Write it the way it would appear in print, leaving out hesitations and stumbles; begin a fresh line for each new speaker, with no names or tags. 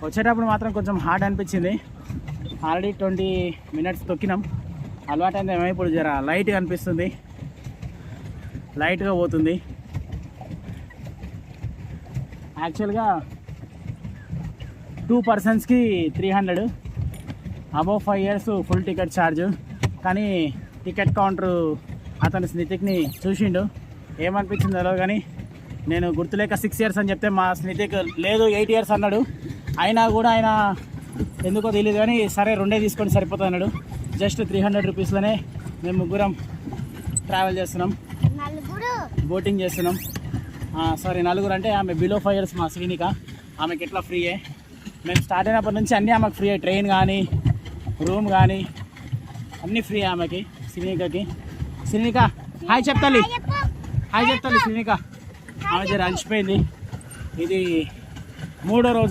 వచ్చేటప్పుడు మాత్రం కొంచెం హార్డ్ అనిపించింది. Already 20 minutes తొక్కినాం. అలవాటు అయితే ఇప్పుడు జర లైట్గా అనిపిస్తుంది, లైట్గా పోతుంది. యాక్చువల్గా 2 personsకి 300, above 5 years full ticket charge. కానీ టికెట్ కౌంటర్ అతను స్నితిక్ని చూసిండు, ఏమనిపించిందో తెలియదు కానీ నేను గుర్తులేక 6 years అని చెప్తే మా స్నితిక్ లేదు 8 years అన్నాడు. అయినా కూడా ఆయన ఎందుకో తెలియదు కానీ సరే 2 తీసుకొని సరిపోతుంది అన్నాడు. జస్ట్ 300 రూపీస్లోనే మేము ముగ్గురం ట్రావెల్ చేస్తున్నాం, బోటింగ్ చేస్తున్నాం. సారీ, నలుగురు అంటే ఆమె బిలో 5 years మా శ్రీనిక, ఆమెకి ఎట్లా ఫ్రీయే. మేము స్టార్ట్ అయినప్పటి నుంచి అన్నీ ఆమెకు ఫ్రీయే, ట్రైన్ కానీ రూమ్ కానీ అన్నీ ఫ్రీ ఆమెకి, శ్రీనికకి. శ్రీనిక హాయ్ చెప్తాలి, హాయ్ చెప్తాలి శ్రీనిక. ఆమె జర అలసిపోయింది. ఇది 3వ రోజు